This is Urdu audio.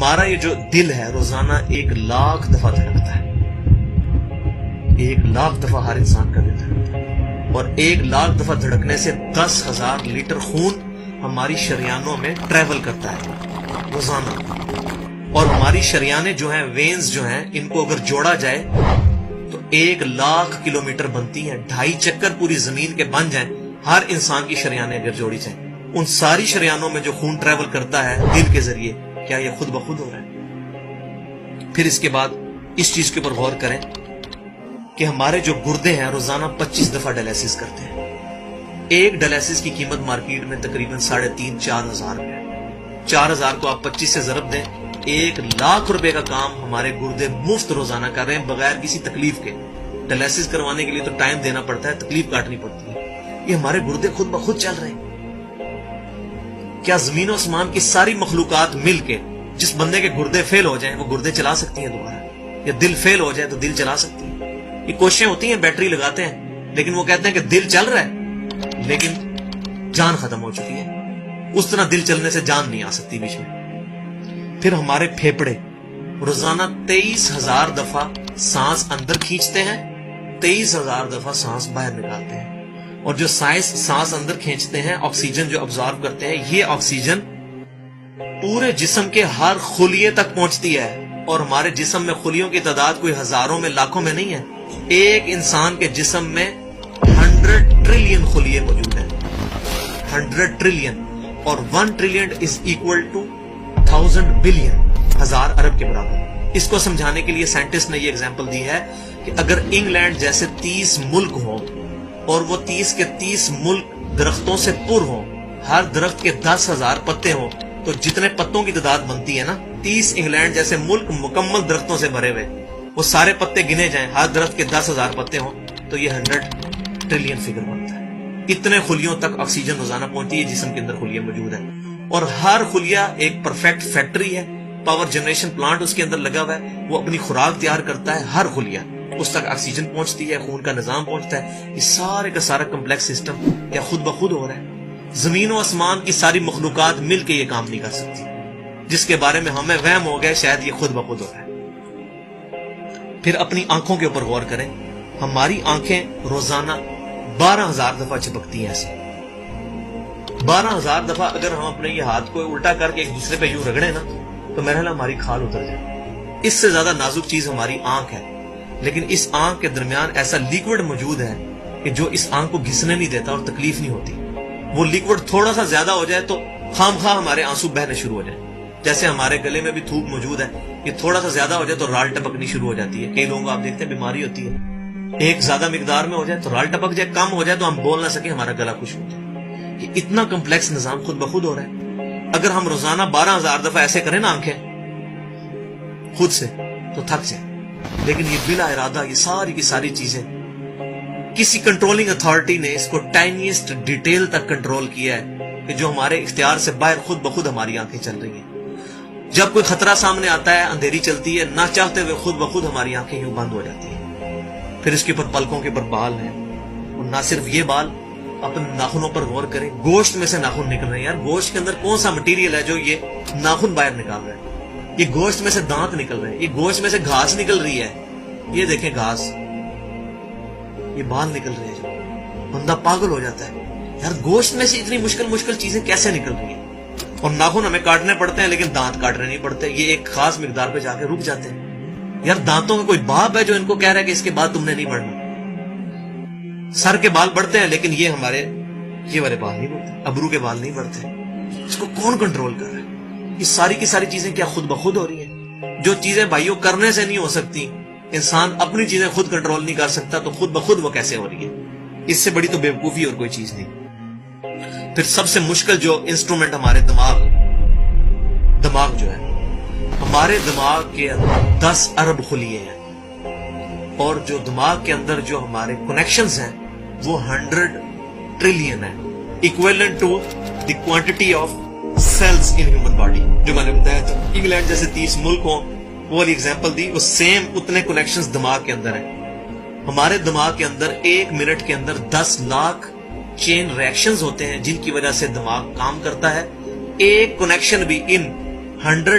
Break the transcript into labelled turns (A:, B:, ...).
A: ہمارا یہ جو دل ہے روزانہ 1,00,000 دفعہ دھڑکتا ہے. 1,00,000 دفعہ ہر انسان کا دل دھڑکتا ہے، اور 1,00,000 دفعہ دھڑکنے سے 10,000 لیٹر خون ہماری شریانوں میں ٹریول کرتا ہے روزانہ. اور ہماری شریانیں جو ہیں، وینز جو ہیں، ان کو اگر جوڑا جائے تو 1,00,000 کلومیٹر بنتی ہیں. 2.5 چکر پوری زمین کے بن جائیں ہر انسان کی شریانیں اگر جوڑی جائیں. ان ساری شریانوں میں جو خون ٹریول کرتا ہے دل کے ذریعے، کیا یہ خود بخود ہو رہا ہے؟ پھر اس کے بعد اس چیز کے اوپر غور کریں کہ ہمارے جو گردے ہیں روزانہ 25 دفعہ ڈائلیسس کرتے ہیں. ایک ڈائلیسس کی قیمت مارکیٹ میں تقریباً 3,500-4,000 روپے ہے. 4,000 کو آپ 25 سے ضرب دیں، 1,00,000 روپے کا کام ہمارے گردے مفت روزانہ کر رہے ہیں بغیر کسی تکلیف کے. ڈائلیسس کروانے کے لیے تو ٹائم دینا پڑتا ہے، تکلیف کاٹنی پڑتی ہے. یہ ہمارے گردے خود بخود چل رہے ہیں. کیا زمین و آسمان کی ساری مخلوقات مل کے جس بندے کے گردے فیل ہو جائیں وہ گردے چلا سکتی ہیں دوبارہ؟ یا دل فیل ہو جائے تو دل چلا سکتی ہے؟ یہ کوششیں ہوتی ہیں، بیٹری لگاتے ہیں، لیکن وہ کہتے ہیں کہ دل چل رہا ہے لیکن جان ختم ہو چکی ہے. اس طرح دل چلنے سے جان نہیں آ سکتی بیچ میں. پھر ہمارے پھیپڑے روزانہ 23,000 دفعہ سانس اندر کھینچتے ہیں، 23,000 دفعہ سانس باہر نکالتے ہیں. اور جو سانس اندر کھینچتے ہیں، آکسیجن جو ابزارو کرتے ہیں، یہ آکسیجن پورے جسم کے ہر خلیے تک پہنچتی ہے. اور ہمارے جسم میں خلیوں کی تعداد کوئی ہزاروں میں لاکھوں میں نہیں ہے. ایک انسان کے جسم میں 100 ٹریلین خلیے موجود ہیں. 100 ٹریلین، اور 1 trillion is equal to 1000 billion, 1000 ارب کے برابر. اس کو سمجھانے کے لیے سائنٹسٹ نے یہ ایگزامپل دی ہے کہ اگر انگلینڈ جیسے 30 ملک ہوں اور وہ 30 کے 30 ملک درختوں سے پر ہوں، ہر درخت کے 10,000 پتے ہوں، تو جتنے پتوں کی تعداد بنتی ہے نا، 30 انگلینڈ جیسے ملک مکمل درختوں سے بھرے ہوئے، وہ سارے پتے گنے جائیں، ہر درخت کے 10,000 پتے ہوں، تو یہ 100 ٹریلین فگر بنتا ہے. اتنے خلیوں تک آکسیجن روزانہ پہنچتی ہے، جسم کے اندر خلیے موجود ہیں. اور ہر خلیہ ایک پرفیکٹ فیکٹری ہے، پاور جنریشن پلانٹ اس کے اندر لگا ہوا ہے. وہ اپنی خوراک تیار کرتا ہے، ہر خلیہ اس تک آکسیجن پہنچتی ہے، خون کا نظام پہنچتا ہے. یہ سارے کا سارا کمپلیکس سسٹم کیا خود بخود ہو رہا ہے؟ زمین و آسمان کی ساری مخلوقات مل کے یہ کام نہیں کر سکتی، جس کے بارے میں ہمیں وہم ہو گیا شاید یہ خود بخود ہو رہا ہے. پھر اپنی آنکھوں کے اوپر غور کریں. ہماری آنکھیں روزانہ 12,000 دفعہ چپکتی ہیں. ایسے 12,000 دفعہ اگر ہم اپنے یہ ہاتھ کو الٹا کر کے ایک دوسرے پہ یوں رگڑیں نا، تو میرا خیال ہماری کھال اتر جائے. اس سے زیادہ نازک چیز ہماری آنکھ ہے. لیکن اس آنکھ کے درمیان ایسا لیکوڈ موجود ہے کہ جو اس آنکھ کو گھسنے نہیں دیتا اور تکلیف نہیں ہوتی. وہ لیکوڈ تھوڑا سا زیادہ ہو جائے تو خام خواہ ہمارے آنسو بہنے شروع ہو جائیں. جیسے ہمارے گلے میں بھی تھوک موجود ہے، یہ تھوڑا سا زیادہ ہو جائے تو رال ٹپکنی شروع ہو جاتی ہے. کئی لوگوں کو آپ دیکھتے ہیں بیماری ہوتی ہے، ایک زیادہ مقدار میں ہو جائے تو رال ٹپک جائے، کم ہو جائے تو ہم بول نہ سکیں، ہمارا گلا خشک ہو جائے. یہ اتنا کمپلیکس نظام خود بخود ہو رہا ہے. اگر ہم روزانہ 12,000 دفعہ ایسے کریں نا آنکھیں خود سے تو تھک جائیں. لیکن یہ بلا ارادہ یہ ساری کی ساری چیزیں کسی کنٹرولنگ اتھارٹی نے اس کو ٹائنیسٹ ڈیٹیل تک کنٹرول کیا ہے کہ جو ہمارے اختیار سے باہر خود بخود ہماری آنکھیں چل رہی ہیں. جب کوئی خطرہ سامنے آتا ہے، اندھیری چلتی ہے، نہ چاہتے ہوئے خود بخود ہماری آنکھیں یوں بند ہو جاتی ہیں. پھر اس کے اوپر پلکوں کے اوپر بال ہیں، اور نہ صرف یہ بال، اپنے ناخنوں پر غور کریں. گوشت میں سے ناخن نکل رہے ہیں. یار گوشت کے اندر کون سا مٹیریل ہے جو یہ ناخن باہر نکال رہا ہے؟ یہ گوشت میں سے دانت نکل رہے ہیں، یہ گوشت میں سے گھاس نکل رہی ہے. یہ دیکھیں گھاس، یہ بال نکل رہے ہیں. جو بندہ پاگل ہو جاتا ہے، یار گوشت میں سے اتنی مشکل چیزیں کیسے نکل رہی ہیں؟ اور ناخن ہمیں کاٹنے پڑتے ہیں لیکن دانت کاٹنے نہیں پڑتے. یہ ایک خاص مقدار پہ جا کے رک جاتے ہیں. یار دانتوں کا کوئی باپ ہے جو ان کو کہہ رہا ہے کہ اس کے بعد تم نے نہیں بڑھنا؟ سر کے بال بڑھتے ہیں لیکن یہ ہمارے یہ والے بال نہیں بڑھتے، ابرو کے بال نہیں بڑھتے. اس کو کون کنٹرول کر رہا ہے؟ یہ ساری کی ساری چیزیں کیا خود بخود ہو رہی ہیں؟ جو چیزیں بھائیوں کرنے سے نہیں ہو سکتی، انسان اپنی چیزیں خود کنٹرول نہیں کر سکتا، تو خود بخود وہ کیسے ہو رہی ہے؟ اس سے بڑی تو بیوقوفی اور کوئی چیز نہیں. پھر سب سے مشکل جو انسٹرومنٹ ہمارے دماغ جو ہے، ہمارے دماغ کے اندر 10 ارب خلیے ہیں، اور جو دماغ کے اندر جو ہمارے کنیکشنز ہیں وہ 100 ٹریلین ہیں، equivalent to the quantity of cells in human body. جو میں نے بتایا تھا انگلینڈ جیسے 30 ملک ہوں، وہ والی ایگزامپل دی، وہ سیم اتنے کنیکشنز دماغ کے اندر ہیں. ہمارے دماغ کے اندر 1 منٹ کے اندر 10 لاکھ چین ریئیکشنز ہوتے ہیں جن کی وجہ سے دماغ کام کرتا ہے. ایک کنیکشن بھی ان 100